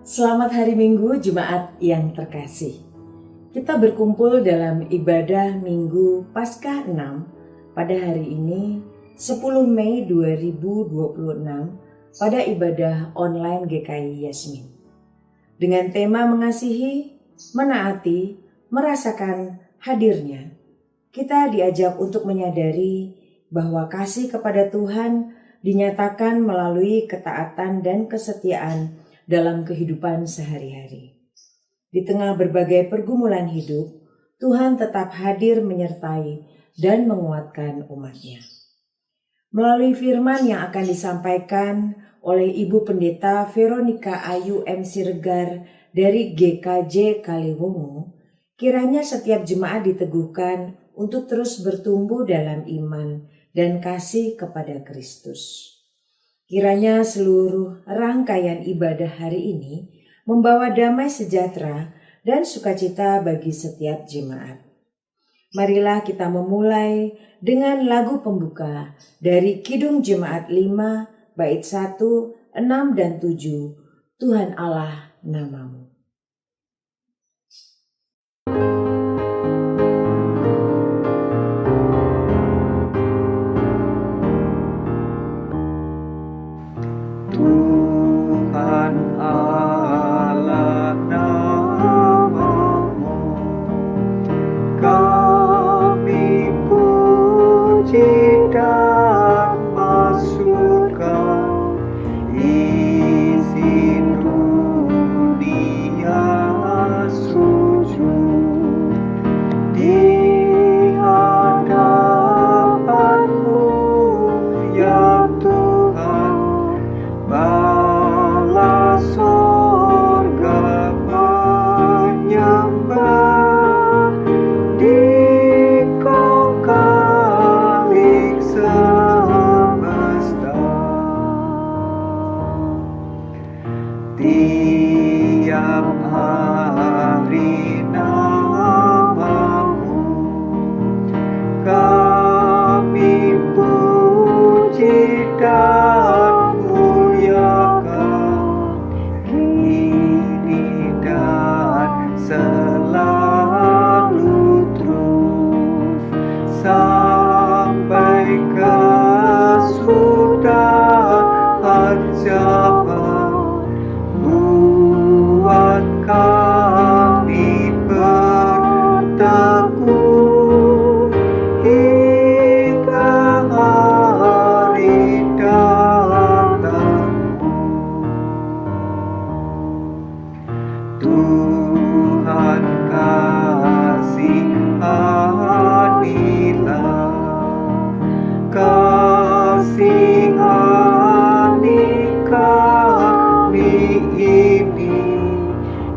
Selamat hari Minggu, Jemaat yang terkasih. Kita berkumpul dalam ibadah Minggu Paskah 6 pada hari ini 10 Mei 2026 pada ibadah online GKI Yasmin. Dengan tema mengasihi, menaati, merasakan hadirnya, kita diajak untuk menyadari bahwa kasih kepada Tuhan dinyatakan melalui ketaatan dan kesetiaan dalam kehidupan sehari-hari. Di tengah berbagai pergumulan hidup, Tuhan tetap hadir menyertai dan menguatkan umat-Nya. Melalui firman yang akan disampaikan oleh Ibu Pendeta Veronica Ayu M. Siregar dari GKJ Kaliwungu, kiranya setiap jemaat diteguhkan untuk terus bertumbuh dalam iman dan kasih kepada Kristus. Kiranya seluruh rangkaian ibadah hari ini membawa damai sejahtera dan sukacita bagi setiap jemaat. Marilah kita memulai dengan lagu pembuka dari Kidung Jemaat 5 bait 1, 6 dan 7, Tuhan Allah namamu. Tuhan Allah namamu, kami puji dan masyurkan, isi dunia sujud di hadapan-Mu ya Tuhan. Bala sorga menyembah di kongkalik semesta. Tiap hari namamu kami puji dan selalu terus sampai kesudahan zaman, buat kami berteguh hingga hari datang. Tuhan kasihanilah, kasihani kami ini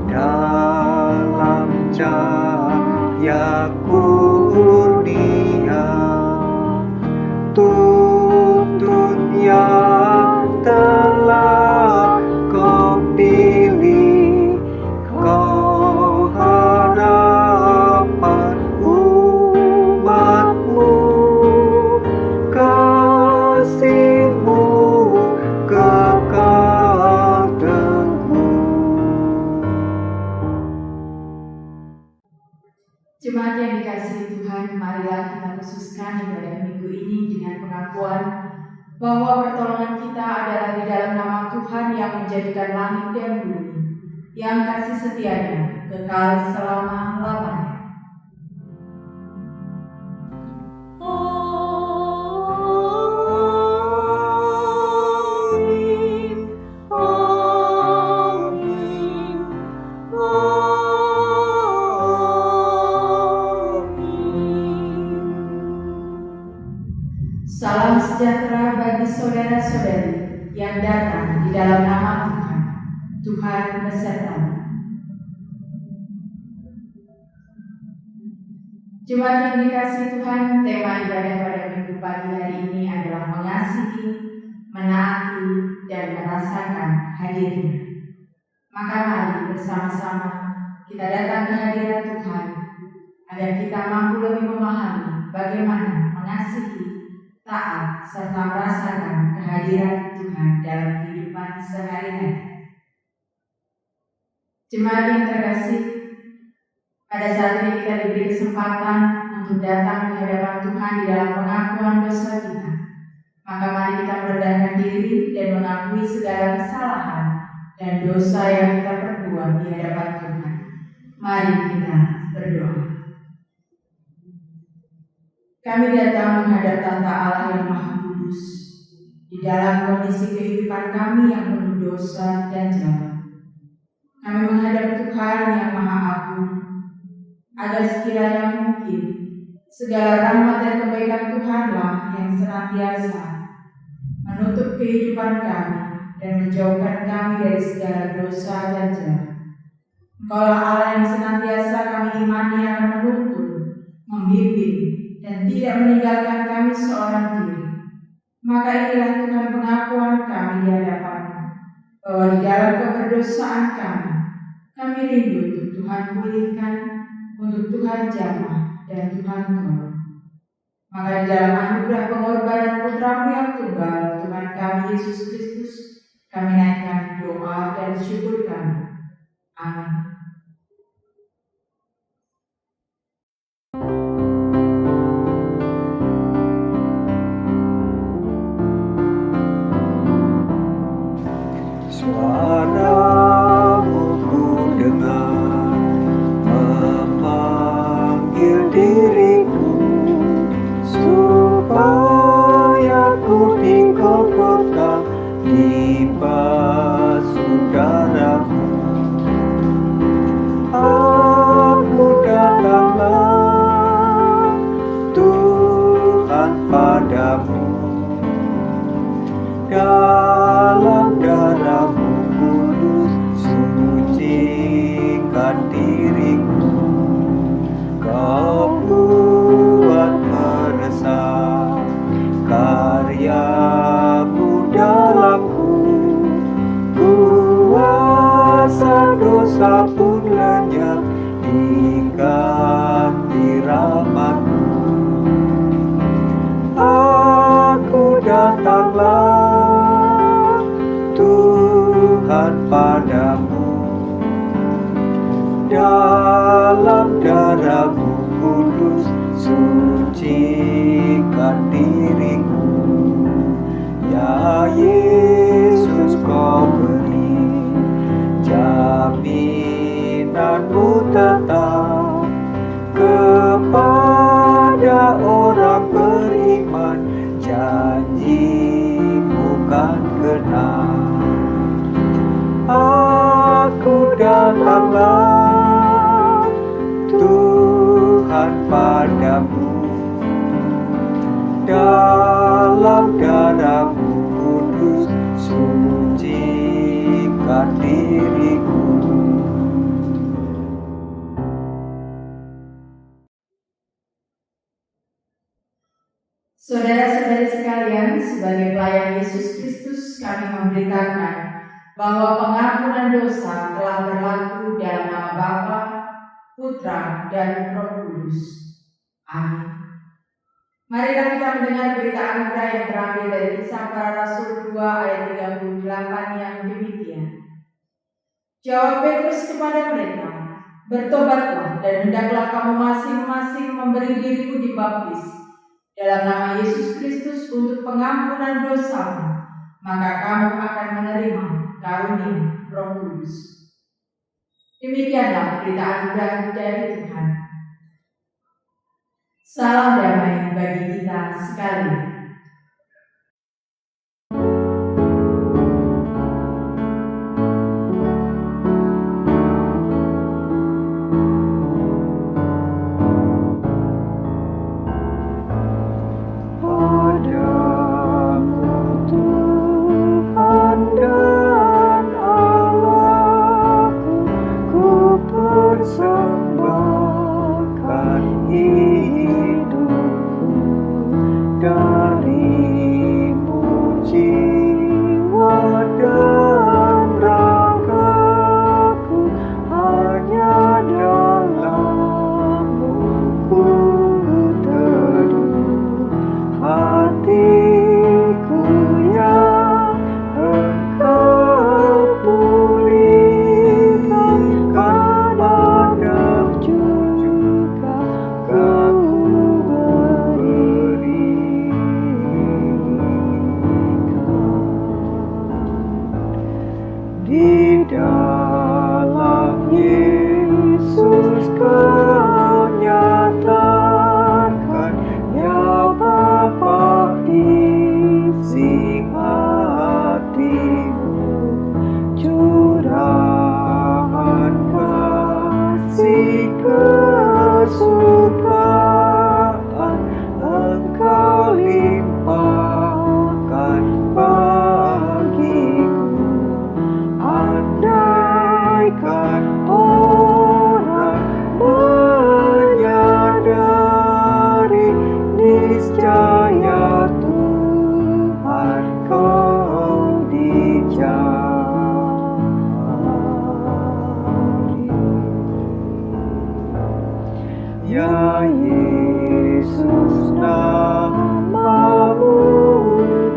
dalam cahaya kurnia. Tuntun yang telah Kau pilih, Kau harapan umat-Mu, kasih-Mu kekal teguh. Jemaat yang dikasihi Tuhan, marilah kita khususkan ibadah minggu ini dengan pengakuan bahwa pertolongan kita adalah di dalam nama Tuhan yang menjadikan langit dan bumi, yang kasih setianya kekal selama-lamanya. Salam sejahtera bagi saudara-saudari yang datang di dalam nama Tuhan. Tuhan besertamu. Jemaat yang dikasihi Tuhan, tema ibadah pada minggu pagi hari ini adalah mengasihi, menaati, dan merasakan hadirnya. Maka mari bersama-sama kita datang ke hadirat Tuhan, agar kita mampu lebih memahami bagaimana mengasihi, taat, serta merasakan kehadiran Tuhan dalam kehidupan sehari-hari. Jemaat yang terkasih, pada saat ini kita diberi kesempatan untuk datang ke hadapan Tuhan di dalam pengakuan dosa kita. Maka mari kita merendahkan diri dan mengakui segala kesalahan dan dosa yang kita perbuat di hadapan Tuhan. Mari kita berdoa. Kami datang menghadap Tata Allah yang Maha Kudus di dalam kondisi kehidupan kami yang penuh dosa dan jahat. Kami menghadap Tuhan yang Maha Agung, agar sekiranya mungkin segala rahmat dan kebaikan Tuhanlah yang senantiasa menutup kehidupan kami dan menjauhkan kami dari segala dosa dan jahat. Engkaulah Allah yang senantiasa kami imani akan menuntun, membimbing, dan tidak meninggalkan kami seorang diri. Maka inilah Tuhan pengakuan kami di hadapan-Mu, bahwa di dalam keberdosaan kami rindu untuk Tuhan pulihkan, untuk Tuhan jamah, dan Tuhan tolong. Maka di dalam anugerah pengorbanan Putra-Mu yang tunggal, Tuhan kami Yesus Kristus, kami naikkan doa dan syukur kami. Amin. Suara-Mu ku dengar memanggil diriku, supaya ku tinggal tetap di saudaramu. Aku datanglah Tuhan padamu, dalam darah-Mu kudus sucikan diriku. Kau buat meresap karya-Mu dalamku, kuasa dosa pun lenyap diganti rahmat-Mu. Aku datanglah Tuhan padamu, dalam darah-Mu kudus sucikan diriku. Ya Yesus, Kau beri jaminan-Mu tetap kepada orang beriman, janji-Mu kan genap. Aku datanglah Tuhan padamu, dalam darah-Mu kudus sucikan diriku. Saudara-saudari sekalian, sebagai pelayan Yesus Kristus, kami memberitakan bahwa pengampunan dosa telah berlaku dalam nama Bapa, Putra, dan Roh Kudus. Amin. Marilah kita mendengar berita anugerah yang terambil dari Kisah Para Rasul 2 ayat 38 yang demikian. Jawab Petrus kepada mereka, "Bertobatlah dan hendaklah kamu masing-masing memberi dirimu dibaptis dalam nama Yesus Kristus untuk pengampunan dosamu, maka kamu akan menerima karunia Roh Kudus." Demikianlah berita anugerah dari Tuhan. Salam damai bagi kita sekalian. Persembahkan hidupku dan dalam Yesus Kau nyatakan, ya Bapa, isi hatimu, curahan kasih kesukaan Engkau limpahkan bagiku. Andaikan orang menyadari, niscaya Tuhan Kau dicari. Ya Yesus, namamu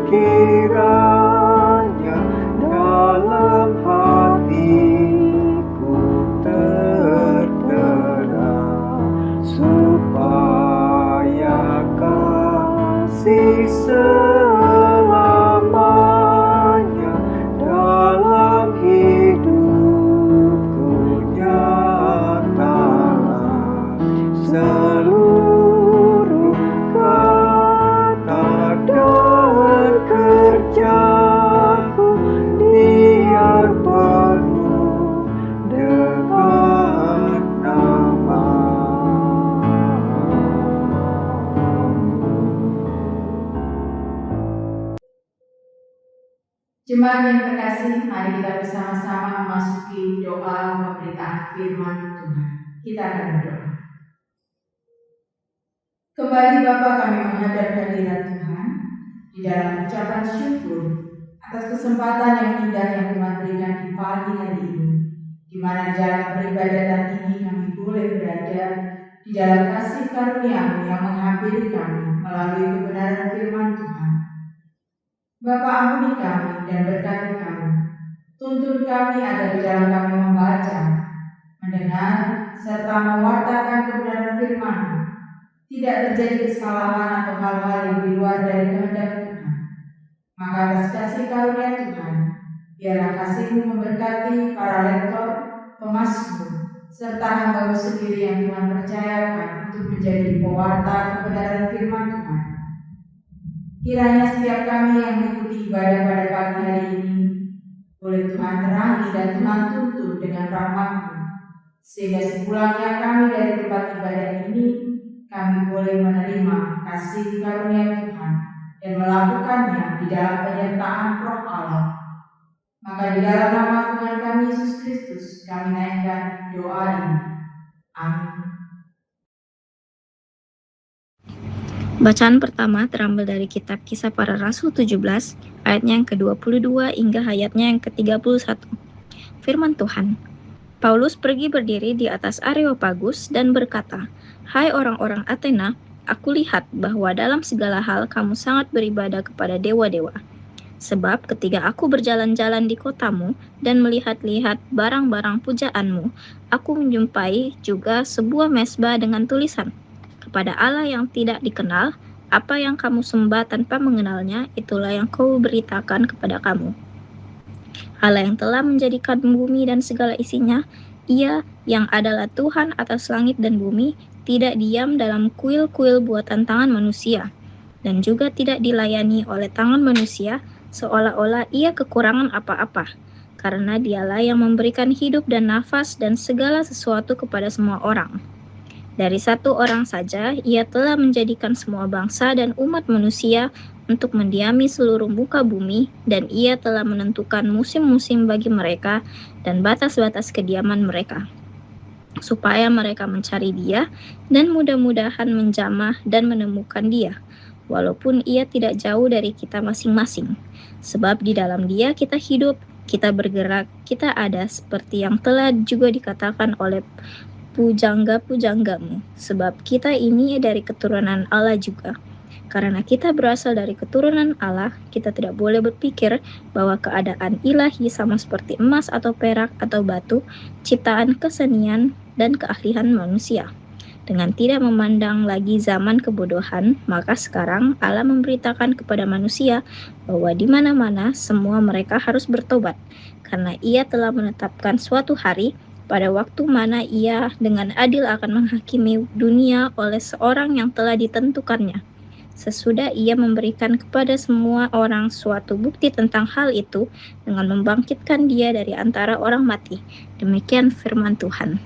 kiranya dalam hatiku tertera, supaya kasih selamanya dalam hidupku nyatalah. Seluruh kata dan kerjaku biar penuh dengan nama-Mu. Jemaat yang terkasih, mari kita bersama-sama memasuki doa pemberitaan firman Tuhan. Kita akan berdoa. Kembali Bapa, kami menghadap hadirat Tuhan di dalam ucapan syukur atas kesempatan yang indah yang Tuhan berikan di pagi hari ini, di mana dalam peribadatan ini kami boleh berada di dalam kasih karunia-Mu yang menghampiri kami melalui kebenaran firman Tuhan. Bapa, ampuni kami dan berkati kami. Tuntun kami agar di dalam kami membaca, mendengar, serta mewartakan kebenaran firman-Mu tidak terjadi kesalahan atau hal-hal yang di luar dari kehendak Tuhan. Maka atas kasih karunia Tuhan, biarlah kasih-Mu memberkati para lektor, pemazmur, serta hamba-Mu sendiri yang Tuhan percayakan untuk menjadi pewarta kebenaran firman Tuhan. Kiranya setiap kami yang mengikuti ibadah pada pagi hari ini boleh Tuhan terangi dan Tuhan tuntun dengan rahmat-Mu, sehingga sepulangnya kami dari tempat ibadah ini, kami boleh menerima kasih karunia Tuhan dan melakukannya di dalam penyertaan Roh Allah. Maka di dalam nama Tuhan kami Yesus Kristus kami naikkan doa ini. Amin. Bacaan pertama terambil dari kitab Kisah Para Rasul 17, ayatnya yang ke-22 hingga ayatnya yang ke-31. Firman Tuhan. Paulus pergi berdiri di atas Areopagus dan berkata, "Hai orang-orang Athena, aku lihat bahwa dalam segala hal kamu sangat beribadah kepada dewa-dewa. Sebab ketika aku berjalan-jalan di kotamu dan melihat-lihat barang-barang pujaanmu, aku menjumpai juga sebuah mezbah dengan tulisan, kepada Allah yang tidak dikenal, apa yang kamu sembah tanpa mengenalnya, itulah yang kau beritakan kepada kamu. Allah yang telah menjadikan bumi dan segala isinya, Ia yang adalah Tuhan atas langit dan bumi, tidak diam dalam kuil-kuil buatan tangan manusia, dan juga tidak dilayani oleh tangan manusia, seolah-olah Ia kekurangan apa-apa, karena Dialah yang memberikan hidup dan nafas dan segala sesuatu kepada semua orang. Dari satu orang saja, Ia telah menjadikan semua bangsa dan umat manusia untuk mendiami seluruh muka bumi, dan Ia telah menentukan musim-musim bagi mereka dan batas-batas kediaman mereka, supaya mereka mencari Dia dan mudah-mudahan menjamah dan menemukan Dia, walaupun Ia tidak jauh dari kita masing-masing. Sebab di dalam Dia kita hidup, kita bergerak, kita ada, seperti yang telah juga dikatakan oleh pujangga-pujanggamu, sebab kita ini dari keturunan Allah juga. Karena kita berasal dari keturunan Allah, kita tidak boleh berpikir bahwa keadaan ilahi sama seperti emas atau perak atau batu, ciptaan kesenian dan keahlian manusia. Dengan tidak memandang lagi zaman kebodohan, maka sekarang Allah memberitakan kepada manusia bahwa di mana-mana semua mereka harus bertobat, karena Ia telah menetapkan suatu hari pada waktu mana Ia dengan adil akan menghakimi dunia oleh seorang yang telah ditentukannya. Sesudah Ia memberikan kepada semua orang suatu bukti tentang hal itu dengan membangkitkan Dia dari antara orang mati. Demikian firman Tuhan.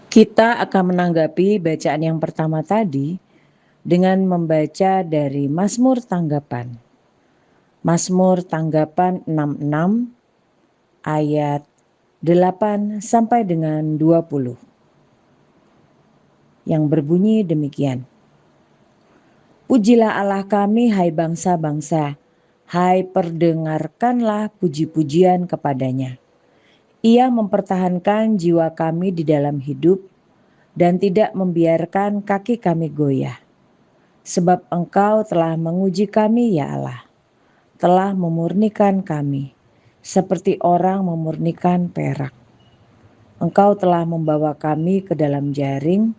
Kita akan menanggapi bacaan yang pertama tadi dengan membaca dari Mazmur Tanggapan. Mazmur Tanggapan 66 ayat 8 sampai dengan 20. Yang berbunyi demikian. Pujilah Allah kami, hai bangsa-bangsa, hai perdengarkanlah puji-pujian kepadanya. Ia mempertahankan jiwa kami di dalam hidup dan tidak membiarkan kaki kami goyah. Sebab Engkau telah menguji kami, ya Allah, telah memurnikan kami, seperti orang memurnikan perak. Engkau telah membawa kami ke dalam jaring,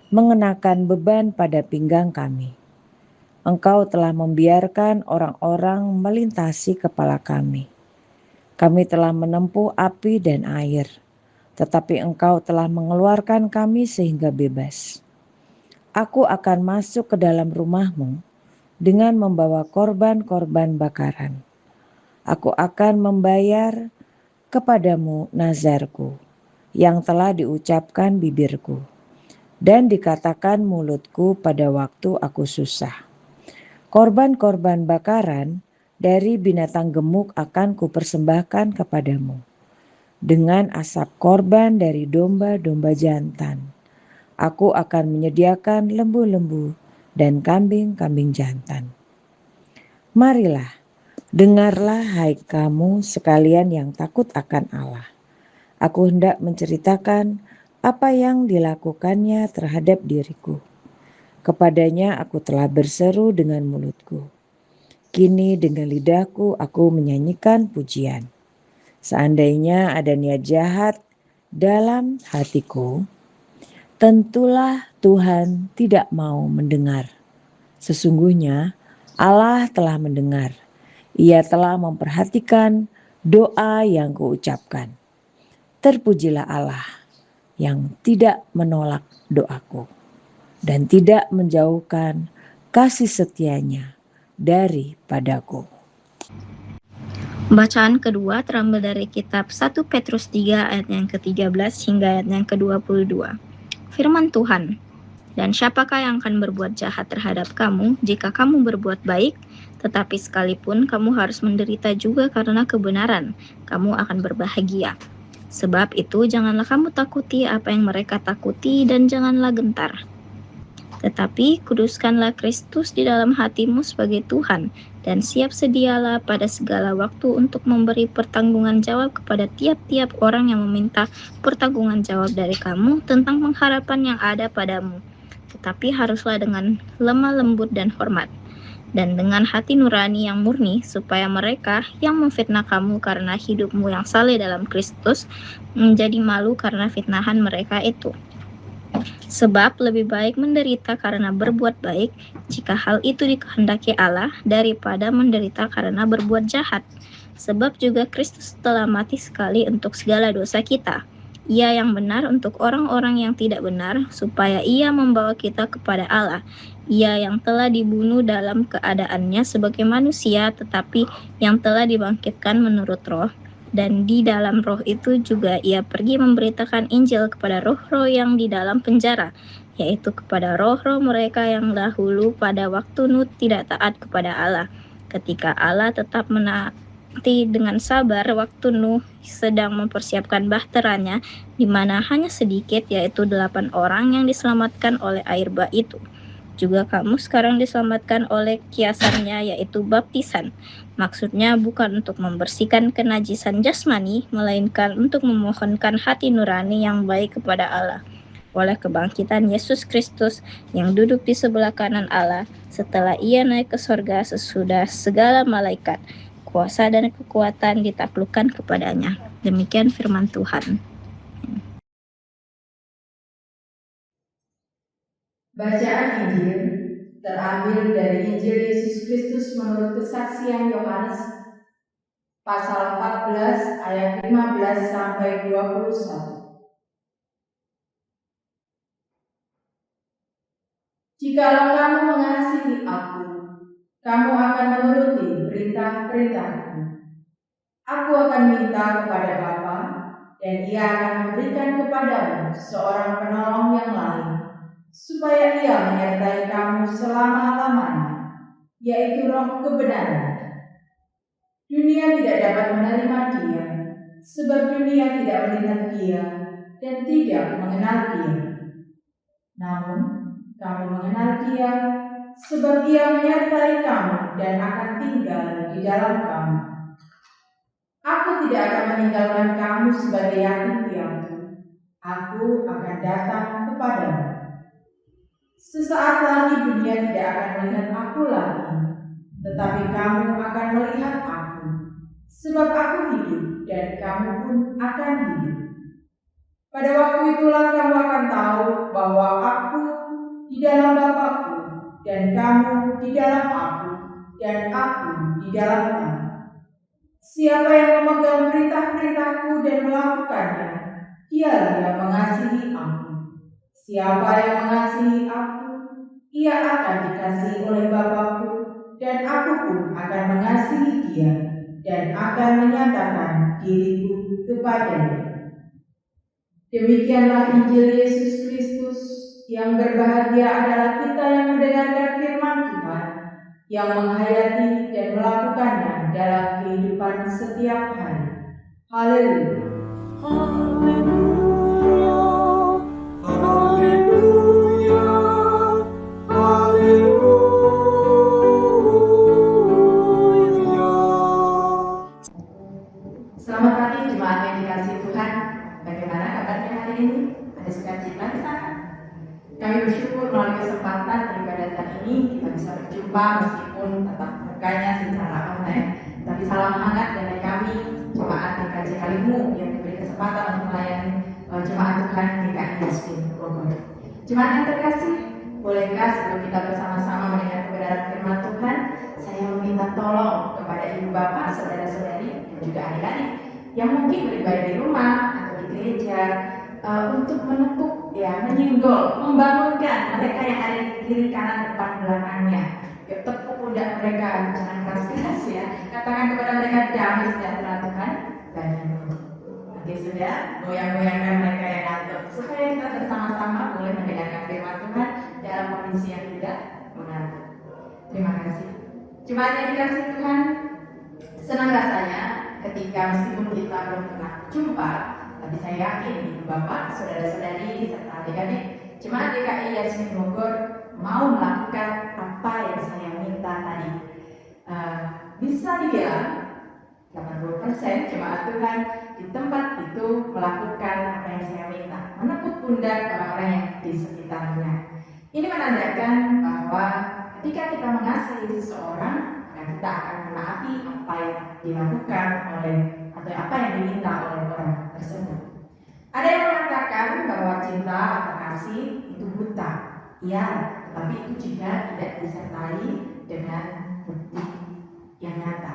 mengenakan beban pada pinggang kami. Engkau telah membiarkan orang-orang melintasi kepala kami. Kami telah menempuh api dan air, tetapi Engkau telah mengeluarkan kami sehingga bebas. Aku akan masuk ke dalam rumah-Mu dengan membawa korban-korban bakaran. Aku akan membayar kepadamu nazarku yang telah diucapkan bibirku dan dikatakan mulutku pada waktu aku susah. Korban-korban bakaran dari binatang gemuk akan kupersembahkan kepadamu, dengan asap korban dari domba-domba jantan. Aku akan menyediakan lembu-lembu dan kambing-kambing jantan. Marilah, dengarlah hai kamu sekalian yang takut akan Allah. Aku hendak menceritakan apa yang dilakukannya terhadap diriku. Kepadanya aku telah berseru dengan mulutku. Kini dengan lidahku aku menyanyikan pujian. Seandainya ada niat jahat dalam hatiku, tentulah Tuhan tidak mau mendengar. Sesungguhnya Allah telah mendengar. Ia telah memperhatikan doa yang kuucapkan. Terpujilah Allah yang tidak menolak doaku dan tidak menjauhkan kasih setianya daripadaku. Bacaan kedua terambil dari kitab 1 Petrus 3 ayat yang ke-13 hingga ayat yang ke-22. Firman Tuhan, dan siapakah yang akan berbuat jahat terhadap kamu jika kamu berbuat baik? Tetapi sekalipun kamu harus menderita juga karena kebenaran, kamu akan berbahagia. Sebab itu janganlah kamu takuti apa yang mereka takuti dan janganlah gentar. Tetapi kuduskanlah Kristus di dalam hatimu sebagai Tuhan, dan siap sedialah pada segala waktu untuk memberi pertanggungan jawab kepada tiap-tiap orang yang meminta pertanggungan jawab dari kamu tentang pengharapan yang ada padamu. Tetapi haruslah dengan lemah lembut dan hormat, dan dengan hati nurani yang murni, supaya mereka yang memfitnah kamu karena hidupmu yang saleh dalam Kristus menjadi malu karena fitnahan mereka itu. Sebab lebih baik menderita karena berbuat baik, jika hal itu dikehendaki Allah, daripada menderita karena berbuat jahat. Sebab juga Kristus telah mati sekali untuk segala dosa kita. Ia yang benar untuk orang-orang yang tidak benar, supaya Ia membawa kita kepada Allah. Ia yang telah dibunuh dalam keadaannya sebagai manusia, tetapi yang telah dibangkitkan menurut roh. Dan di dalam roh itu juga Ia pergi memberitakan Injil kepada roh-roh yang di dalam penjara, yaitu kepada roh-roh mereka yang dahulu pada waktu Nuh tidak taat kepada Allah, ketika Allah tetap menanti dengan sabar waktu Nuh sedang mempersiapkan bahteranya, di mana hanya sedikit, yaitu 8 orang yang diselamatkan oleh air bah itu. Juga kamu sekarang diselamatkan oleh kiasannya, yaitu baptisan. Maksudnya bukan untuk membersihkan kenajisan jasmani, melainkan untuk memohonkan hati nurani yang baik kepada Allah, oleh kebangkitan Yesus Kristus yang duduk di sebelah kanan Allah, setelah Ia naik ke sorga sesudah segala malaikat, kuasa dan kekuatan ditaklukkan kepadanya. Demikian firman Tuhan. Bacaan Injil terambil dari Injil Yesus Kristus menurut kesaksian Yohanes pasal 14 ayat 15 sampai 21. Jikalau kamu mengasihi aku, kamu akan menuruti perintah-perintahku. Aku akan minta kepada Bapa, dan Ia akan memberikan kepadamu seorang penolong yang lain, supaya Ia menyertai kamu selama-lamanya, yaitu Roh kebenaran. Dunia tidak dapat menerima Dia, sebab dunia tidak melihat Dia dan tidak mengenal Dia. Namun, kamu mengenal Dia, sebab Ia menyertai kamu dan akan tinggal di dalam kamu. Aku tidak akan meninggalkan kamu sebagai yatim piatu. Aku akan datang kepadamu. Sesaat lagi dunia tidak akan melihat aku lagi, tetapi kamu akan melihat aku, sebab aku hidup dan kamu pun akan hidup. Pada waktu itulah kamu akan tahu bahwa aku di dalam Bapa-Ku, dan kamu di dalam aku, dan aku di dalam kamu. Siapa yang memegang perintah-perintahku dan melakukannya, dialah yang mengasihi aku. Siapa yang mengasihi aku, ia akan dikasihi oleh Bapa-Ku, dan aku pun akan mengasihi dia, dan akan menyatakan diriku kepadanya. Demikianlah Injil Yesus Kristus. Yang berbahagia adalah kita yang mendengarkan firman Tuhan, yang menghayati dan melakukannya dalam kehidupan setiap hari. Haleluya. Haleluya, haleluya, haleluya. Selamat pagi jemaat yang dikasihi Tuhan. Bagaimana kabarnya hari ini? Ada sukacita di sana? Kami bersyukur melalui kesempatan peribadatan ini kita bisa berjumpa meskipun tetap mukanya secara online. Tapi salam hangat dari kami jemaat GKJ Kalimu yang diberi kesempatan untuk melayani jemaat Tuhan GKI Yasmin Bogor. Jemaat yang terkasih, bolehkah sebelum kita bersama-sama mendengar kebenaran firman Tuhan, saya meminta tolong kepada ibu bapak, saudara-saudari dan juga adik-adik yang mungkin beribadah di rumah atau di gereja untuk menepuk, menyenggol, membangunkan mereka yang ada di kiri kanan depan belakangnya. Tepuk pundak mereka, jangan keras-keras ya. Katakan kepada mereka, damai sejahtera Tuhan bagimu. Oke, sudah, goyang-goyangkan mereka yang ngantuk supaya kita bersama-sama boleh mendengarkan firman Tuhan dalam kondisi yang tidak mengantuk. Terima kasih. Jemaat yang dikasihi Tuhan, senang rasanya ketika meskipun kita belum pernah jumpa, tapi saya yakin ibu bapak, saudara-saudari serta adik-adik jemaat GKI Yasmin Bogor mau melakukan apa yang saya minta tadi. Bisa dibilang 80% jemaat Tuhan di tempat itu melakukan apa yang saya minta, menepuk pundak orang-orang yang di sekitarnya. Ini menandakan bahwa ketika kita mengasihi seseorang, kita akan menaati apa yang dilakukan oleh atau apa yang diminta oleh orang tersebut. Ada yang mengatakan bahwa cinta atau kasih itu buta. Ya, tetapi itu juga tidak disertai dengan bukti yang nyata.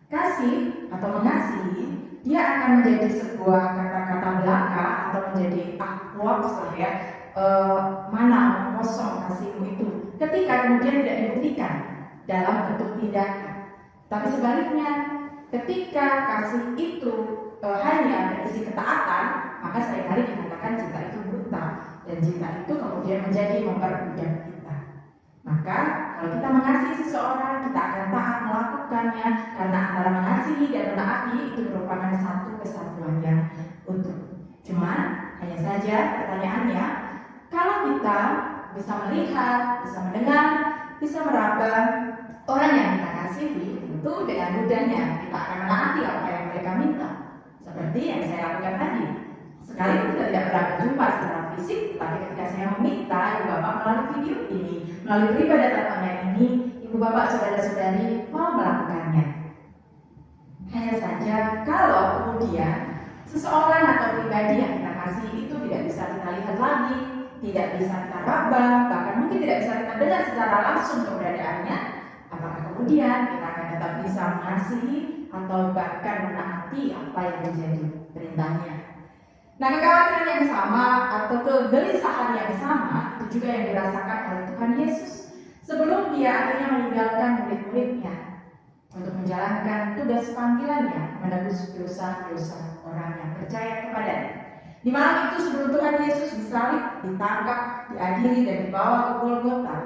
Kasih atau mengasihi, dia akan menjadi sebuah kata-kata belaka atau menjadi akhlak mana kosong kasihmu itu ketika kemudian tidak dibuktikan dalam bentuk tindakan. Tapi sebaliknya, ketika kasih itu hanya berisi ketaatan, maka seringkali dikatakan cinta itu buta, dan cinta itu kemudian menjadi memperbudak kita. Maka kalau kita mengasihi seseorang, kita akan taat melakukannya, karena antara mengasihi dan menaati itu merupakan satu kesatuan yang utuh. Cuma hanya saja pertanyaannya, kalau kita bisa melihat, bisa mendengar, bisa meraba orang yang kita kasihi, tentu dengan mudahnya kita akan menaati apa yang mereka minta. Seperti yang saya lakukan tadi. Sekalipun kita tidak pernah berjumpa secara fisik, tapi ketika saya meminta ibu bapak melalui video ini, melalui peribadatan online ini, ibu bapak saudara-saudari mau melakukannya. Hanya saja kalau kemudian seseorang atau pribadi yang kita kasih itu tidak bisa kita lihat lagi, tidak bisa kita raba, bahkan mungkin tidak bisa kita dengar secara langsung keberadaannya, apakah kemudian kita akan tetap bisa mengasihi atau bahkan menaati apa yang menjadi perintahnya? Nah, kekhawatiran yang sama atau kegelisahan yang sama itu juga yang dirasakan oleh Tuhan Yesus sebelum dia akhirnya meninggalkan murid-muridnya untuk menjalankan tugas panggilannya menebus dosa-dosa orang yang percaya kepadanya. Di malam itu sebelum Tuhan Yesus disalib, ditangkap, diadili dan dibawa ke Golgota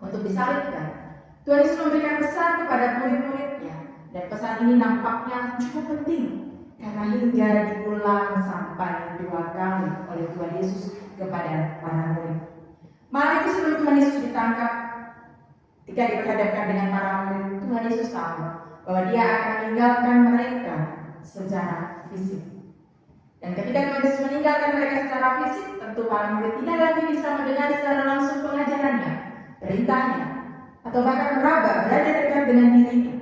untuk disalibkan, Tuhan Yesus memberikan pesan kepada murid-muridnya, dan pesan ini nampaknya cukup penting karena hingga diulang sampai 2 kali oleh Tuhan Yesus kepada para murid. Malam itu sebelum Tuhan Yesus ditangkap, ketika diperhadapkan dengan para murid, Tuhan Yesus tahu bahwa dia akan meninggalkan mereka secara fisik. Dan ketika Tuhan Yesus meninggalkan mereka secara fisik, tentu para murid tidak lagi bisa mendengar secara langsung pengajarannya, perintahnya, atau bahkan meraba berada dekat dengan dirinya.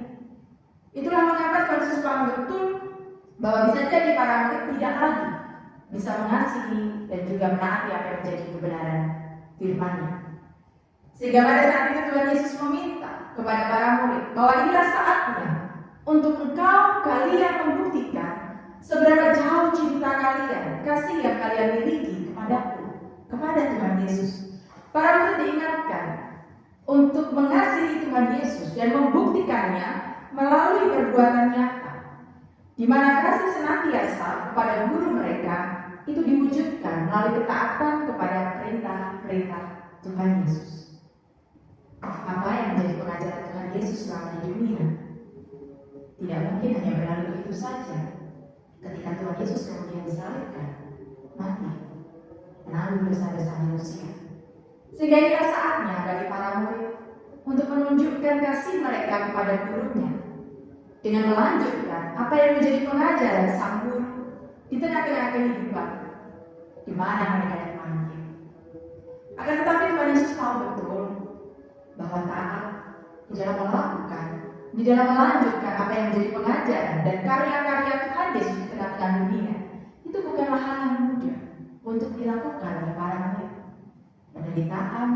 Itulah mengapa Tuhan Yesus paham betul bahwa bisa jadi para murid tidak lagi bisa mengasihi dan juga menaati apa yang menjadi kebenaran firman-Nya. Sehingga pada saat itu Tuhan Yesus meminta kepada para murid bahwa inilah saatnya untuk kalian membuktikan seberapa jauh cinta kalian, kasih yang kalian miliki kepadaku, kepada Tuhan Yesus. Para murid diingatkan untuk mengasihi Tuhan Yesus dan membuktikannya melalui perbuatan nyata, di mana kasih senantiasa kepada guru mereka itu diwujudkan melalui ketaatan kepada perintah-perintah Tuhan Yesus. Apa yang menjadi pengajaran Tuhan Yesus selama di dunia tidak mungkin hanya berlalu begitu saja. Ketika Tuhan Yesus kemudian disalibkan, mati, menanggung dosa-dosa manusia. Sehingga inilah saatnya bagi para murid untuk menunjukkan kasih mereka kepada gurunya dengan melanjutkan apa yang menjadi pengajaran sang guru di tengah-tengah kehidupan di mana mereka dipanggil. Akan tetapi Tuhan Yesus tahu betul bahwa taat di dalam melakukan, di dalam melanjutkan apa yang menjadi pengajaran dan karya-karya Tuhan Yesus di tengah-tengah dunia itu bukanlah hal yang mudah untuk dilakukan oleh para murid. Penderitaan,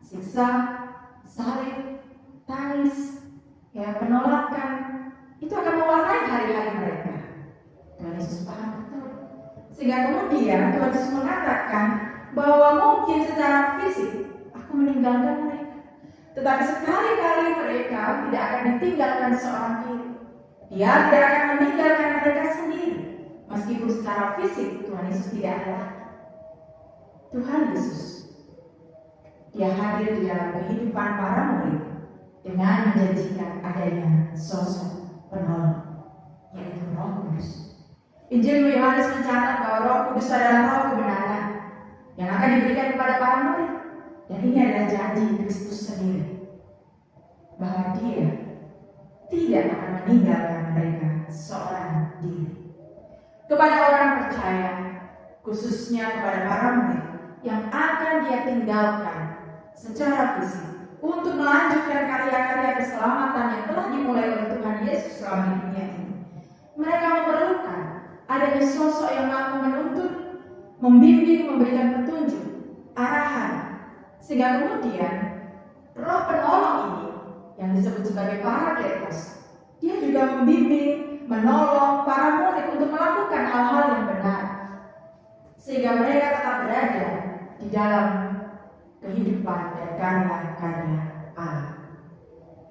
siksa, salib, tangis, penolakan itu akan mewarnai hari-hari mereka. Tuhan Yesus paham betul. Sehingga kemudian Tuhan Yesus mengatakan bahwa mungkin secara fisik aku meninggalkan mereka, tetapi sekali-kali mereka tidak akan ditinggalkan seorang diri. Dia tidak akan meninggalkan mereka sendiri. Meskipun secara fisik Tuhan Yesus tidak ada. Tuhan Yesus, dia hadir di dalam kehidupan para murid dengan menjanjikan adanya sosok penolong, yaitu Roh Kudus. Injil Yohanes mencatat bahwa Roh Kudus adalah Roh kebenaran yang akan diberikan kepada para murid. Dan ini adalah janji Kristus sendiri bahwa Dia tidak akan meninggalkan mereka seorang diri. Kepada orang percaya, khususnya kepada para murid yang akan Dia tinggalkan secara fisik untuk melanjutkan karya-karya keselamatan yang telah dimulai oleh Tuhan Yesus selama di dunia ini, mereka memerlukan adanya sosok yang mampu menuntun, membimbing, memberikan petunjuk, arahan, sehingga kemudian Roh penolong ini yang disebut sebagai Parakletos, dia juga membimbing, menolong para murid untuk melakukan hal-hal yang benar, sehingga mereka tetap berada di dalam kehidupan dan karya-karya Allah.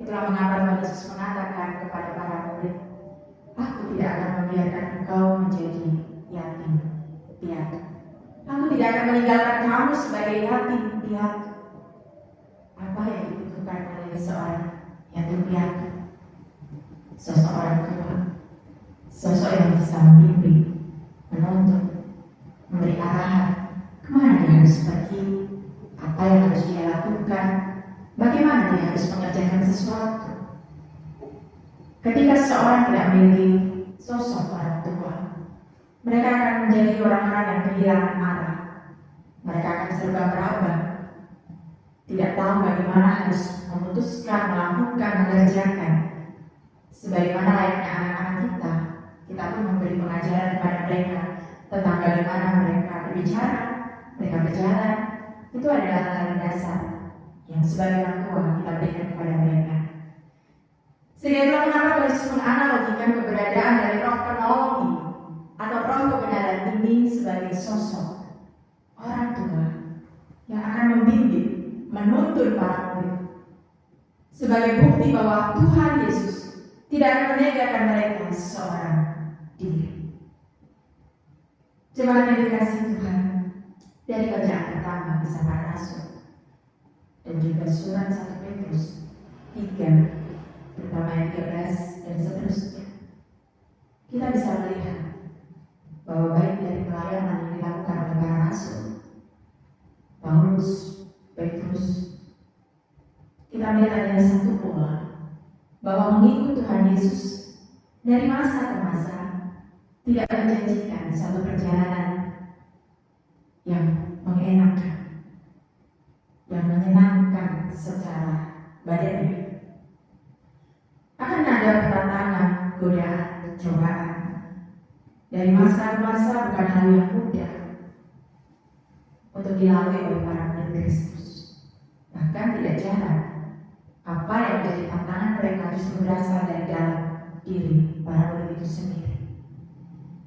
Itulah mengapa Tuhan Yesus mengatakan kepada para murid, aku tidak akan membiarkan engkau menjadi yatim piatu. Aku tidak akan meninggalkan kamu sebagai yatim piatu. Apa yang dibutuhkan oleh seorang yatim piatu? Sosok orang tua, sosok yang bisa membimbing, menuntun, memberi arahan kemana dia harus pergi, apa yang harus dia lakukan, bagaimana dia harus mengerjakan sesuatu. Ketika seorang tidak memiliki sosok orang tua, mereka akan menjadi orang-orang yang kehilangan arah. Mereka akan serba meraba, tidak tahu bagaimana harus memutuskan, melakukan, mengerjakan. Sebagaimana layaknya anak-anak kita pun memberi pengajaran kepada mereka tentang bagaimana mereka berbicara, mereka berjalan, itu adalah hal dasar yang sebagai orang tua kita berikan kepada mereka. Sehingga itulah mengapa Yesus menganalogikan keberadaan dari roh penolong ini atau roh kebenaran ini sebagai sosok orang tua yang akan membimbing, menuntun para murid sebagai bukti bahwa Tuhan Yesus tidak akan meninggalkan mereka seorang diri. Jemaat yang dikasihi Tuhan, dari bacaan pertama kisah para rasul dan juga surat 1 Petrus 3 terutama ayat 13 dan seterusnya, kita bisa melihat bahwa baik dari pelayanan yang dilakukan oleh para rasul, Paulus, Petrus, kita melihat ada satu pola bahwa mengikut Tuhan Yesus dari masa ke masa tidak menjanjikan satu perjalanan yang mengenakan, yang menyenangkan secara badannya. Akan ada pertentangan, godaan, cobaan. Dari masa ke masa bukan hal yang mudah untuk dilalui oleh para murid Kristus. Bahkan tidak jarang apa yang menjadi tantangan mereka justru berasal dari dalam diri para murid itu sendiri.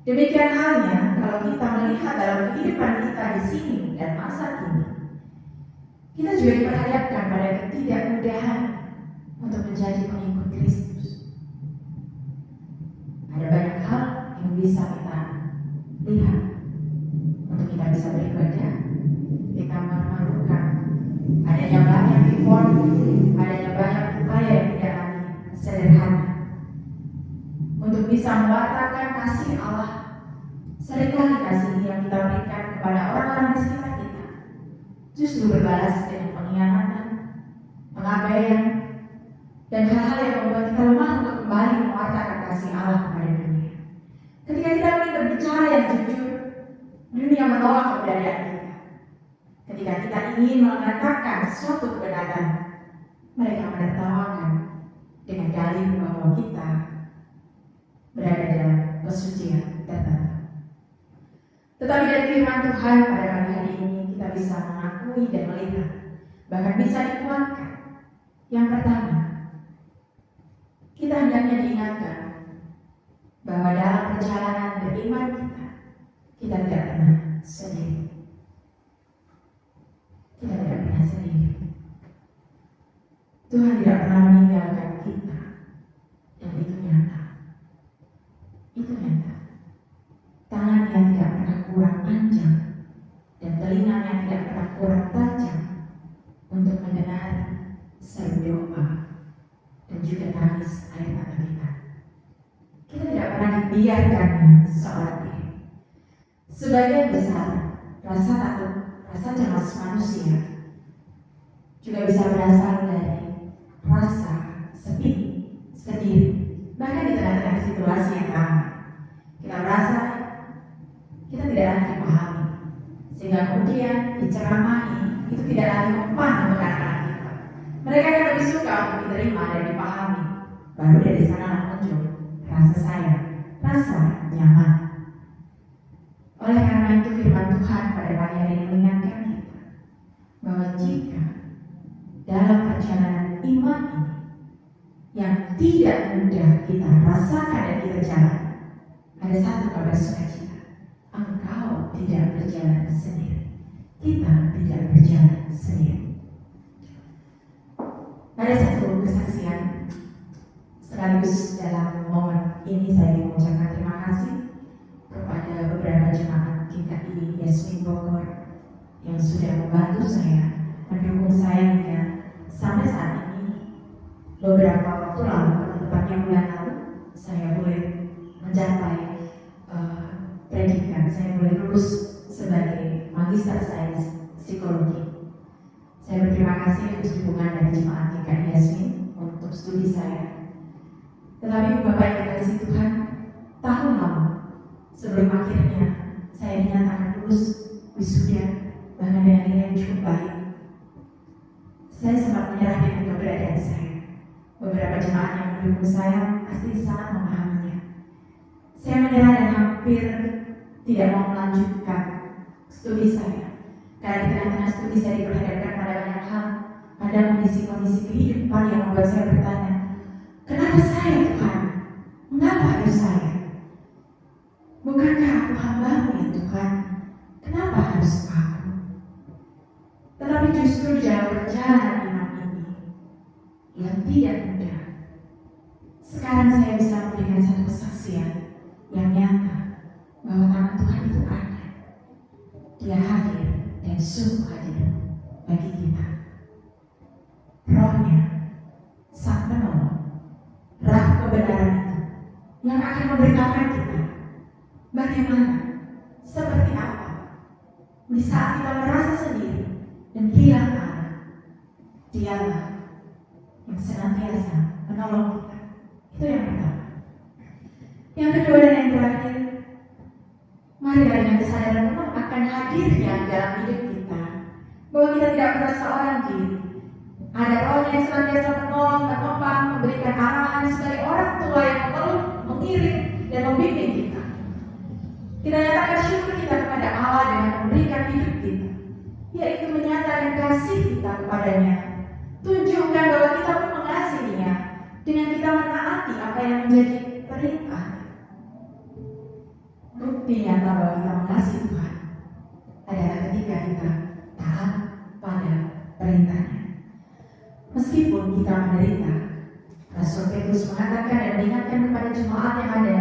Demikian halnya kalau kita melihat dalam kehidupan kita di sini dan masa kini, kita juga diperhadapkan pada ketidakmudahan untuk menjadi pengikut Kristus. Ada banyak hal yang bisa kita lihat untuk kita bisa beribadah. Kita memerlukan adanya banyak effort, adanya banyak upaya yang tidak lagi sederhana untuk bisa mewartakan kasih Allah. Seringkali kasih yang kita berikan kepada orang-orang di sekitar kita justru berbalas dengan pengkhianatan, pengabaian, dan hal-hal yang membuat kita lemah untuk kembali mewartakan kasih Allah kepada dunia. Ketika kita ingin berbicara yang jujur, dunia menolak keberadaan kita. Ketika kita ingin mengatakan suatu kebenaran, mereka menertawakan dengan dalih bahwa kita berada dalam kesucian tertentu. Tetapi dari firman Tuhan pada pagi hari ini kita bisa mengakui dan melihat, bahkan bisa dikuatkan. Yang pertama, kita hendaknya diingatkan bahwa dalam perjalanan beriman kita tidak pernah sendiri. Kita tidak pernah sendiri. Tuhan tidak pernah meninggalkan kita, dan itu nyata. Itu nyata. Tangannya tidak pernah kurang panjang dan telinganya tidak pernah kurang tajam untuk mendengar seru doa dan juga tangis air mata kita. Kita tidak pernah dibiarkannya seorang diri. Sebagian besar rasa takut, rasa cemas manusia juga bisa berasal dari rasa sepi, sedih, bahkan di tengah-tengah situasi yang ramai. Kita merasa kita tidak lagi dipahami, sehingga kemudian diceramahi itu tidak lagi mempan untuk anak-anak kita. Mereka akan lebih suka untuk diterima dan dipahami. Baru dari sana muncul rasa sayang, rasa nyaman. Oleh karena itu firman Tuhan pada pagi hari ini mengingatkan kita bahwa jika dalam perjalanan iman ini yang tidak mudah kita rasakan dan kita jalan, ada satu kabar sukacita. Engkau tidak berjalan sendiri. Kita tidak berjalan sendiri. Ada satu kesaksian sekaligus dalam momen ini saya mengucapkan terima kasih kepada beberapa jemaat GKI Yasmin Bogor yang sudah membantu saya, mendukung saya hingga sampai saat ini. Beberapa waktu lalu, tepatnya bulan lalu, saya boleh mencapai predikat, saya boleh lulus sebagai Magister Sains Psikologi. Saya berterima kasih atas dukungan dari jemaat GKI Yasmin untuk studi saya. Tetapi Bapak yang dikasihi Tuhan, tahun lalu sebelum akhirnya saya dinyatakan lulus wisuda bahkan dengan nilai yang cukup baik, saya sempat menyerah dengan keberadaan saya. Beberapa jemaat yang mendukung saya pasti sangat memahaminya. Saya menyerah dan hampir tidak mau melanjutkan studi saya, karena di tengah-tengah studi Seperti saya diperhadapkan pada banyak hal, pada kondisi-kondisi kehidupan yang membuat saya bertanya, kenapa saya Tuhan? Mengapa harus saya? Bukankah aku hamba-Mu ya Tuhan? Kenapa harus aku? Tetapi justru dalam perjalanan iman ini yang tidak mudah, sekarang saya bisa memberikan satu kesaksian yang nyata bahwa tangan Tuhan itu ada. Dia hadir dan sungguh hadir bagi kita. Rohnya, Sang Penolong, Roh kebenaran itu yang akan memberitakan kita bagaimana, seperti apa di saat kita merasa sendiri dan hilang arah. Dialah yang senantiasa menolong kita. Itu yang pertama. Yang kedua dan yang terakhir, marilah dengan kesadaran penuh akan hadirnya dalam hidup kita, bahwa kita tidak pernah seorang diri. Ada Roh yang senantiasa menolong, menopang, memberikan arahan sebagai orang tua yang memeluk, mengiring, dan membimbing kita. Kita nyatakan syukur kita kepada Allah dengan memberikan hidup kita, yaitu menyatakan kasih kita kepadanya. Tunjukkan bahwa kita pun mengasihinya dengan kita menaati apa yang menjadi perintah. Bukti nyata bahwa kita mengasihi Tuhan adalah ketika kita taat pada perintahnya. Meskipun kita menderita, Rasul Petrus mengatakan dan mengingatkan kepada jemaat yang ada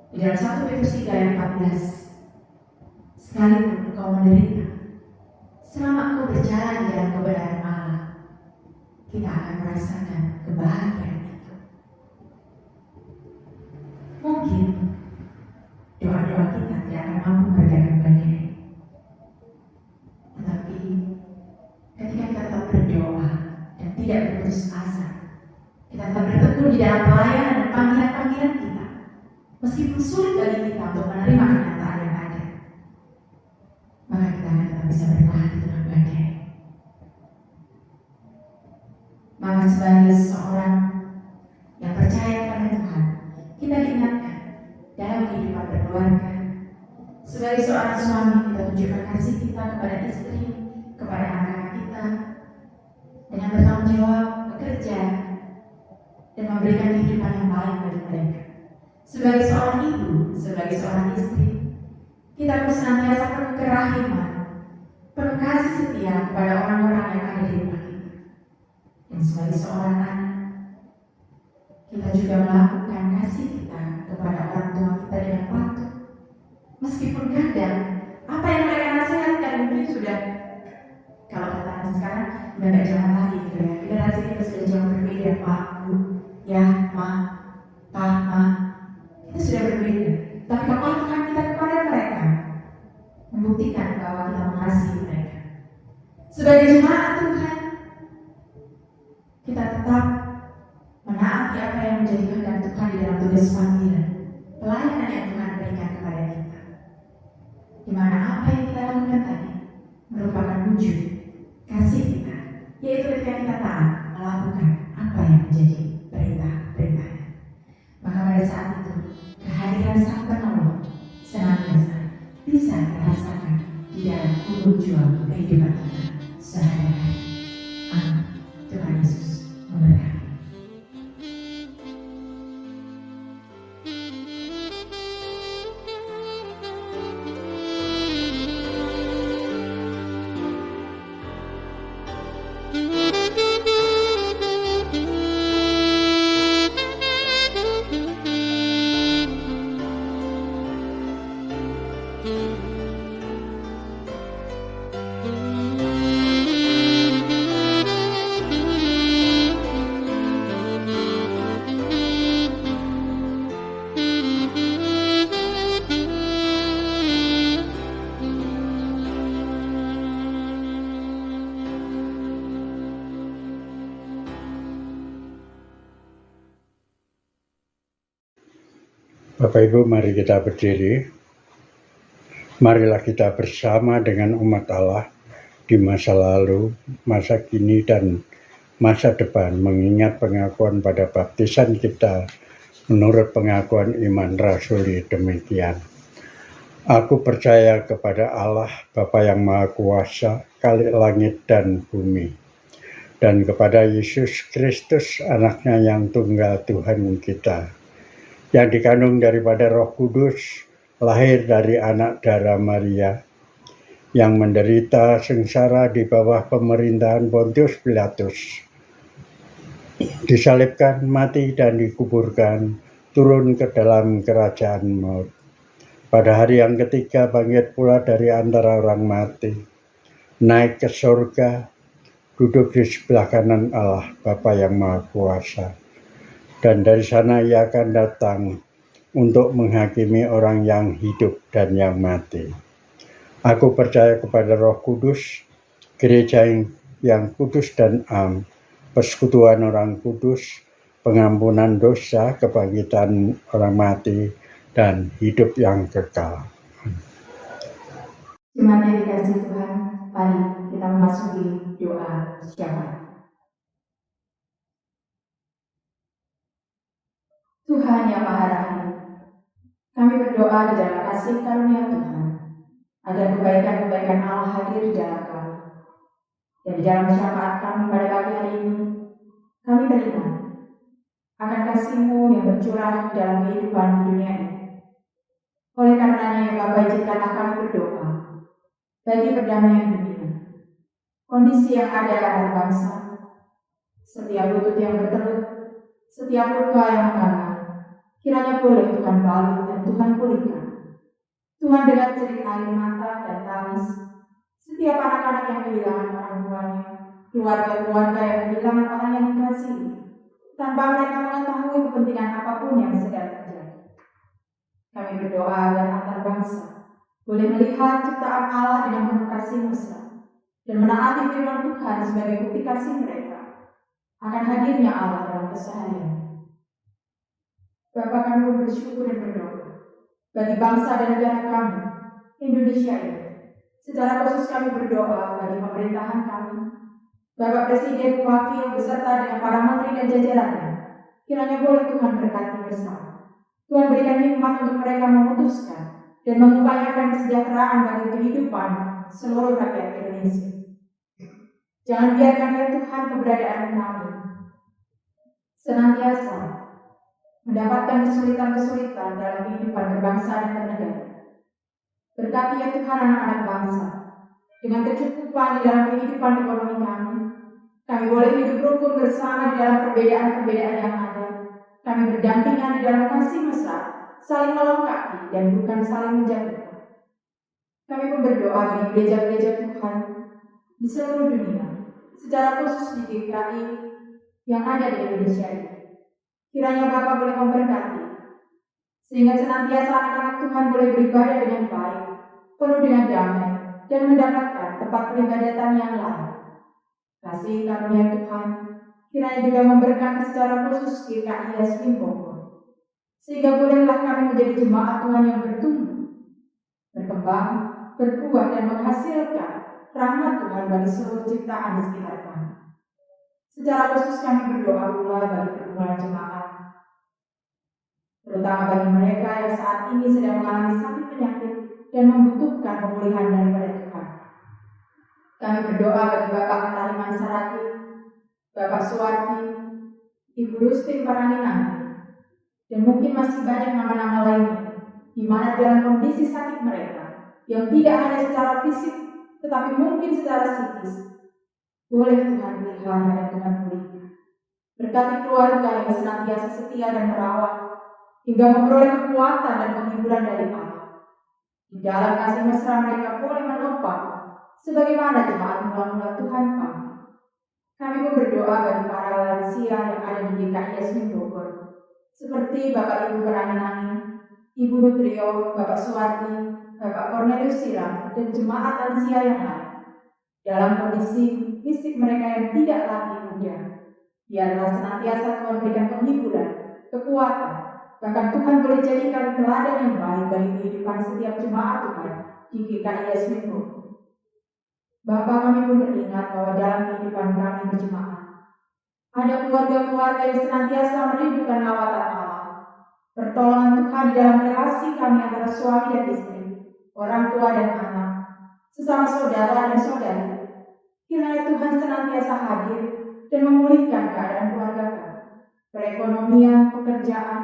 di dalam 1 Petrus 3 ayat 14, sekalipun engkau menderita, selama engkau berjalan di dalam kebenaran Allah, kita akan merasakan kebahagiaan itu. Mungkin doa-doa kita tidak akan mampu meredakan badai, tetapi ketika kita tetap berdoa dan tidak berputus asa, kita tetap bertekun di dalam pelayanan dan panggilan-panggilan kita, meskipun sulit bagi kita untuk menerima kenyataan yang ada, maka kita akan tetap bisa bertahan di tengah badai. Maka sebagai seorang yang percaya kepada Tuhan, kita diingatkan dalam kehidupan berkeluarga. Sebagai seorang suami, kita tunjukkan kasih kita kepada istri, kepada anak-anak kita, dengan bertanggung jawab, bekerja, dan memberikan kehidupan yang baik bagi mereka. Sebagai seorang ibu, sebagai seorang istri, kita harus senantiasa penuh kerahiman, penuh kasih setia kepada orang-orang yang ada di rumah kita. Dan sebagai seorang anak, kita juga melakukan kasih kita kepada orang tua kita dengan patuh. Meskipun kadang apa yang mereka nasihatkan mungkin sudah, kalau kata anak sekarang, udah gak zaman lagi gitu ya. Generasi kita sudah jauh berbeda, Pak, Bu, ya, Ma, Pa, Ma. Itu sudah berbeda. Tapi kepatuhan kita kepada mereka membuktikan bahwa kita mengasihi mereka. Sebagai jemaat Tuhan, kita tetap menaati apa yang menjadi kehendak Tuhan di dalam tugas panggilan, pelayanan yang Tuhan berikan kepada kita, di mana apa yang kita lakukan tadi merupakan wujud kasih kita, yaitu ketika kita taat melakukan apa yang menjadi perintah-perintahnya. Maka pada saat itu kehadiran Sang Penolong senantiasa bisa dirasakan di dalam kubur juang kehidupan kita sehari-hari. Amin. Tuhan Yesus memberkati. Bapak Ibu, mari kita berdiri. Marilah kita bersama dengan umat Allah di masa lalu, masa kini, dan masa depan mengingat pengakuan pada baptisan kita menurut pengakuan iman rasuli demikian. Aku percaya kepada Allah, Bapa yang Maha Kuasa, Khalik langit dan bumi, dan kepada Yesus Kristus, anaknya yang tunggal Tuhan kita, yang dikandung daripada Roh Kudus, lahir dari anak darah Maria, yang menderita sengsara di bawah pemerintahan Pontius Pilatus, disalibkan, mati, dan dikuburkan, turun ke dalam kerajaan maut. Pada hari yang ketiga bangkit pula dari antara orang mati, naik ke surga, duduk di sebelah kanan Allah Bapa yang Maha Kuasa. Dan dari sana ia akan datang untuk menghakimi orang yang hidup dan yang mati. Aku percaya kepada Roh Kudus, gereja yang kudus dan am, persekutuan orang kudus, pengampunan dosa, kebangkitan orang mati, dan hidup yang kekal. Jemaat yang dikasihi Tuhan, mari kita memasuki doa syafaat. Tuhan yang Maha Rahim, kami berdoa di dalam kasih karunia Tuhan, agar kebaikan-kebaikan Allah hadir di dalam kami. Dan di dalam syafaat kami pada pagi hari ini, kami teringat akan kasih-Mu yang bercurah di dalam kehidupan dunia ini. Oleh karenanya ya Bapa, izinkanlah kami berdoa bagi perdamaian dunia, kondisi yang ada antar bangsa, setiap lutut yang bertelur, setiap luka yang mengarah, kiranya boleh Tuhan balik dan Tuhan pulihkan. Tuhan dengar jerit air mata dan tangis setiap anak-anak yang kehilangan orang tuanya, keluarga-keluarga yang kehilangan orang yang dikasihi, tanpa mereka mengetahui kepentingan apapun yang sedang terjadi. Kami berdoa agar antar bangsa boleh melihat ciptaan Allah dengan penuh kasih mesra dan menaati firman Tuhan sebagai bukti kasih mereka akan hadirnya Allah dalam keseharian. Bapa, kami bersyukur dan berdoa bagi bangsa dan negara kami, Indonesia ini. Secara khusus kami berdoa bagi pemerintahan kami, Bapak Presiden, Wakil, beserta dengan para menteri dan jajarannya. Kiranya boleh Tuhan berkati bersama. Tuhan berikan hikmat untuk mereka memutuskan dan mengupayakan kesejahteraan bagi kehidupan seluruh rakyat Indonesia. Jangan biarkan ya Tuhan keberadaan kami senantiasa mendapatkan kesulitan-kesulitan dalam kehidupan berbangsa dan bernegara. Berkati ya Tuhan anak-anak bangsa dengan kecukupan di dalam kehidupan ekonomi kami. Kami boleh hidup rukun bersama di dalam perbedaan-perbedaan yang ada. Kami berdampingan di dalam kasih mesra, saling melengkapi dan bukan saling menjatuhkan. Kami pun berdoa bagi gereja-gereja Tuhan di seluruh dunia, secara khusus di GKI yang ada di Indonesia ini. Kiranya Bapa boleh memberkati, sehingga senantiasa anak-anak Tuhan boleh beribadah dengan baik, penuh dengan damai, dan mendapatkan tempat peribadatan yang layak. Kasih karunia Tuhan kiranya juga memberkati secara khusus GKI Yasmin Bogor, sehingga bolehlah kami menjadi jemaat Tuhan yang bertumbuh, berkembang, berbuah, dan menghasilkan rahmat Tuhan bagi seluruh ciptaan di sekitar kami. Secara khusus kami berdoa pula bagi perkumpulan jemaat, terutama bagi mereka yang saat ini sedang mengalami sakit penyakit dan membutuhkan pemulihan daripada Tuhan. Kami berdoa bagi Bapak Katariman Sarati, Bapak Suwarti, Ibu Lustin Paraninanti, dan mungkin masih banyak nama-nama lainnya, di mana dalam kondisi sakit mereka, yang tidak hanya secara fisik, tetapi mungkin secara psikis, boleh Tuhan pelihara dan Tuhan pulihkan. Berkati keluarga yang senantiasa setia dan merawat, hingga memperoleh kekuatan dan penghiburan dari Allah. Di dalam kasih mesra mereka boleh menopang sebagaimana jemaat mula-mula Tuhan kami. Kami pun berdoa bagi para lansia yang ada di GKI Yasmin Bogor, seperti Bapak Ibu Paraninangi, Ibu Nutrio, Bapak Suwarti, Bapak Cornelius Siram, dan jemaat lansia yang lain. Dalam kondisi fisik mereka yang tidak lagi muda, biarlah senantiasa Tuhan berikan penghiburan, kekuatan, bahkan Tuhan boleh jadikan teladan yang baik bagi kehidupan setiap jemaat Tuhan di GKI Yasmin Bogor. Bapa, kami pun teringat bahwa dalam kehidupan kami berjemaat, ada keluarga-keluarga yang senantiasa merindukan lawatan Allah, pertolongan Tuhan dalam relasi kami antara suami dan istri, orang tua dan anak, sesama saudara dan saudari. Kiranya Tuhan senantiasa hadir dan memulihkan keadaan keluarga kami, perekonomian, pekerjaan,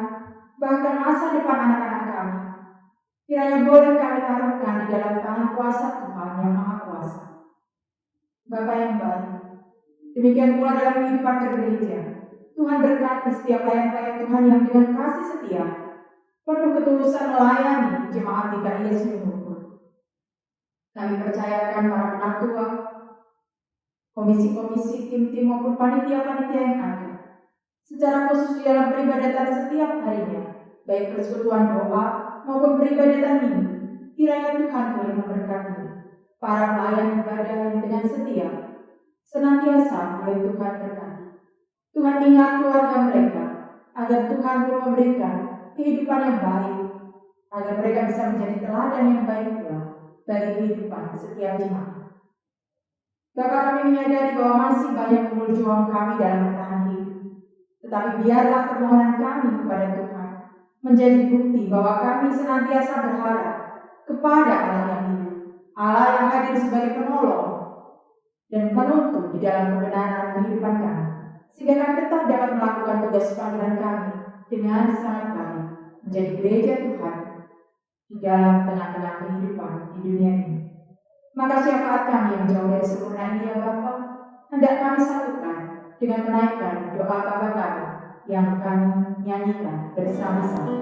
bahkan masa depan anak-anak kami. Kiranya boleh kami taruhkan di dalam tangan kuasa Tuhan yang Maha Kuasa. Bapa yang baik, demikian pula dalam kehidupan bergereja, Tuhan berkati setiap pelayan-pelayan Tuhan yang dengan kasih setia, penuh ketulusan melayani jemaat GKI Yesus Mengukur. Kami percayakan para penatua, komisi-komisi, tim-tim maupun panitia-panitia yang ada, secara khusus di dalam peribadatan setiap harinya, baik persekutuan doa maupun peribadatan minggu. Kiranya Tuhan boleh memberkati para pelayan ibadah yang dengan setia, senantiasa oleh Tuhan berkati. Tuhan ingat keluarga mereka, agar Tuhan boleh memberikan kehidupan yang baik, agar mereka bisa menjadi teladan yang baik pula bagi kehidupan setiap jemaat. Bapak, kami menyadari bahwa masih banyak umur juang kami dalam bertahan hidup, tetapi biarlah permohonan kami kepada Tuhan menjadi bukti bahwa kami senantiasa berharap kepada Allah yang hidup, Allah yang hadir sebagai penolong dan penuntun di dalam kebenaran kehidupan kami, sehingga kami tetap dapat melakukan tugas panggilan kami dengan sangat baik, menjadi gereja Tuhan di dalam tengah-tengah kehidupan di dunia ini. Maka syafaat kami yang jauh dari sempurna ini ya Bapa, hendak kami satukan dengan menaikkan doa Bapa kami yang kami nyanyikan bersama-sama.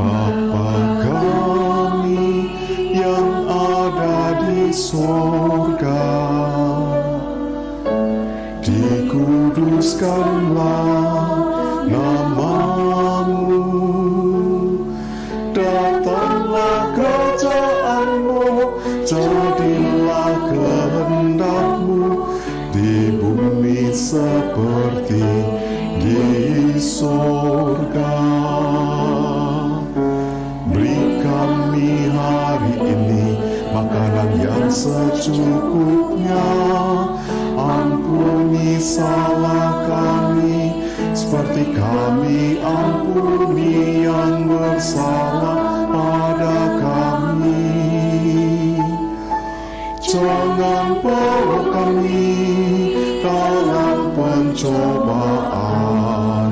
Bapa kami yang ada di surga, dikuduskanlah namamu, datanglah kerajaanmu, jadilah kehendakmu di bumi seperti di surga. Beri kami hari ini makanan yang secukupnya, ampuni salah kami seperti kami ampuni yang bersalah pada kami. Jangan bawa kami dalam pencobaan,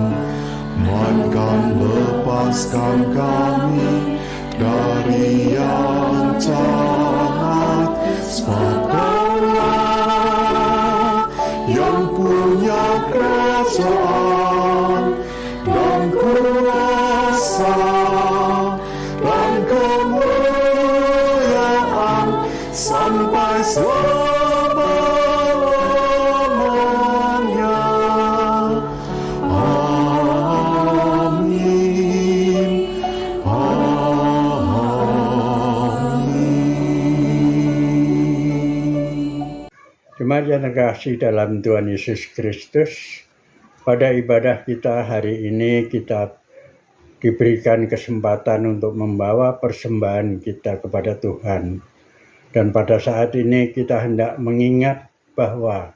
melainkan lepaskan kami dari yang jahat. Sebab yang punya kerajaan dan kuasa dan kemuliaan sampai selama-lamanya. Amin. Jemaat yang terkasih dalam Tuhan Yesus Kristus, pada ibadah kita hari ini kita diberikan kesempatan untuk membawa persembahan kita kepada Tuhan. Dan pada saat ini kita hendak mengingat bahwa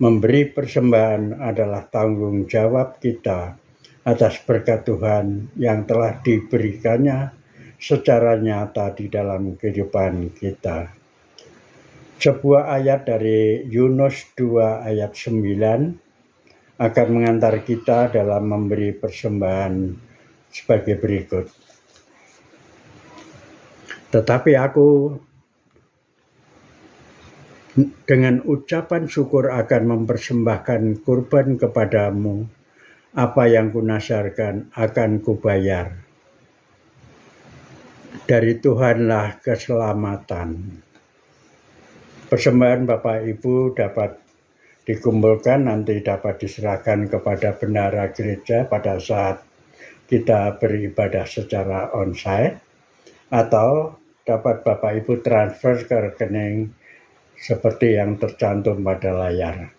memberi persembahan adalah tanggung jawab kita atas berkat Tuhan yang telah diberikannya secara nyata di dalam kehidupan kita. Sebuah ayat dari Yunus 2 ayat 9 akan mengantar kita dalam memberi persembahan sebagai berikut. Tetapi aku dengan ucapan syukur akan mempersembahkan kurban kepadamu, apa yang kunasarkan akan kubayar. Dari Tuhanlah keselamatan. Persembahan Bapak Ibu dapat dikumpulkan, nanti dapat diserahkan kepada bendahara gereja pada saat kita beribadah secara onsite, atau dapat Bapak Ibu transfer ke rekening seperti yang tercantum pada layar.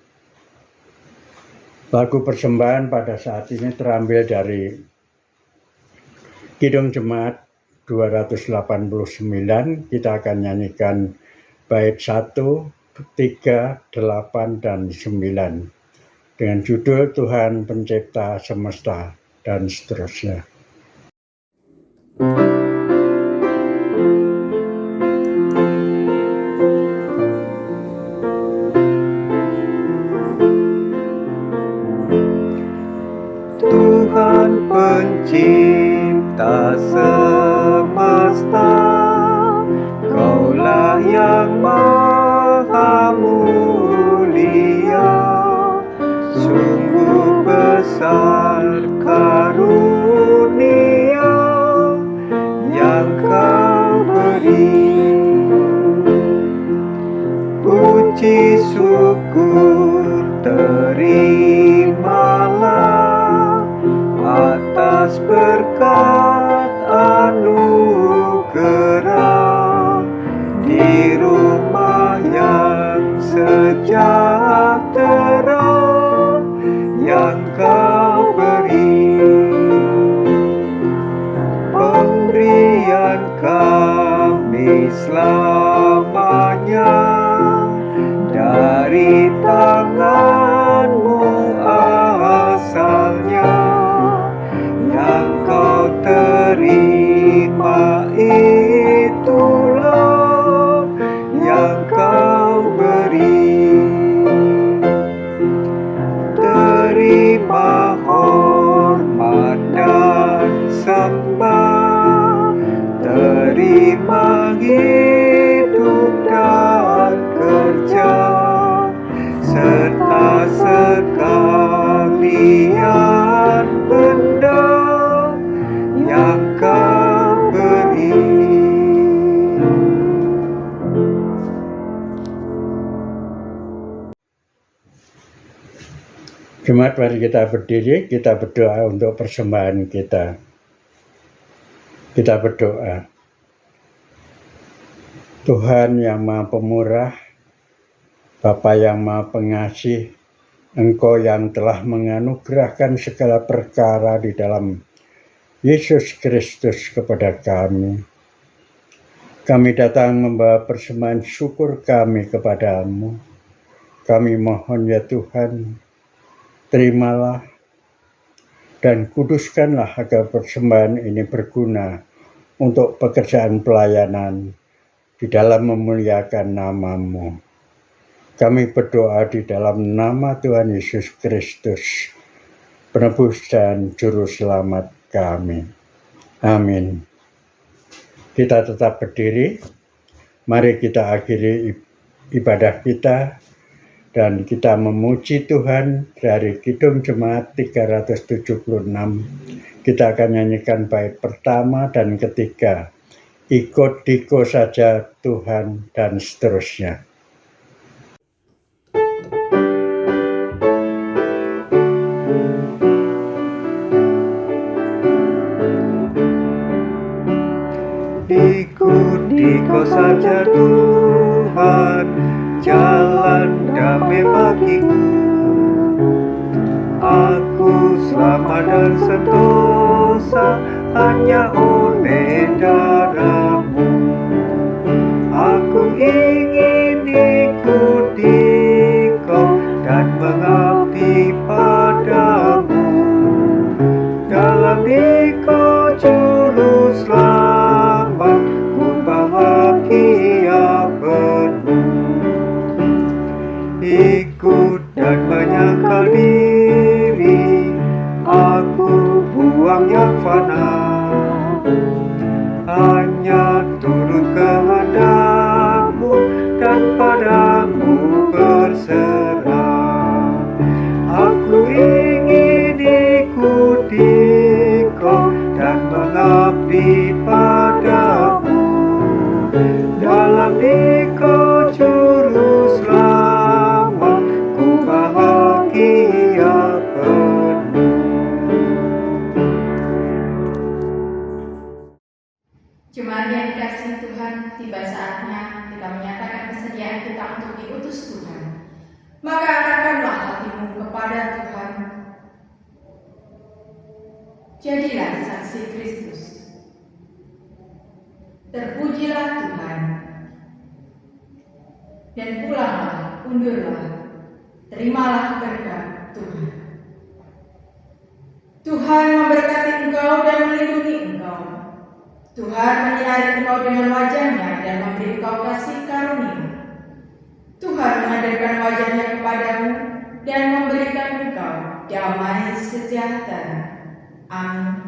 Lagu persembahan pada saat ini terambil dari Kidung Jemaat 289. Kita akan nyanyikan bait 1, 3, 8, dan 9. dengan judul Tuhan Pencipta Semesta dan seterusnya. Tuhan Pencipta semesta, Kaulah yang maha mulia, sungguh besar karunia yang Kau beri. Puji syukur terimalah atas berkat anugerah di rumah yang sejahtera yang Kau beri. Pemberian kami selamanya dari tangan-Mu asalnya, yang Kau terima itulah yang Kau beri. Terima hormat dan sembah, terima hidup dan kerja, serta sekalian benda yang Kau beri. Jemaat, mari kita berdiri, kita berdoa untuk persembahan kita. Kita berdoa. Tuhan yang Maha Pemurah, Bapa yang Maha Pengasih, Engkau yang telah menganugerahkan segala perkara di dalam Yesus Kristus kepada kami. Kami datang membawa persembahan syukur kami kepadamu. Kami mohon ya Tuhan, terimalah dan kuduskanlah agar persembahan ini berguna untuk pekerjaan pelayanan di dalam memuliakan nama-Mu. Kami berdoa di dalam nama Tuhan Yesus Kristus, penebus dan juru selamat kami. Amin. Kita tetap berdiri. Mari kita akhiri ibadah kita dan kita memuji Tuhan dari Kidung Jemaat 376. Kita akan nyanyikan bait pertama dan ketiga. Ikut-ikut saja Tuhan dan seterusnya. Ikut-ikut saja Tuhan, jalan damai bagiku. Aku selamat dan sentosa hanya oleh darah-Mu. Aku ingin ikuti Kau dan mengabdi padamu. Dalam Dikau juru selamat, ku bahagia penuh. Ikut dan menyangkal diri, aku buang yang fana, hanya turut kehendak-Mu dan padamu berserah. Aku ingin ikuti Kau dan mengabdi padamu. Dalam Dikau juru selamat, ku bahagia penuh. Jemaat yang dikasihi Tuhan, tiba saatnya kita menyatakan kesediaan kita untuk diutus Tuhan. Maka arahkanlah hatimu kepada Tuhan. Jadilah saksi Kristus. Terpujilah Tuhan. Dan pulanglah, undurlah, terimalah berkat Tuhan. Tuhan memberkati engkau dan melindungi engkau. Tuhan menyinari engkau dengan wajah-Nya dan memberi engkau kasih karunia. Tuhan menghadirkan wajah-Nya kepadamu dan memberikan engkau damai sejahtera. Amin.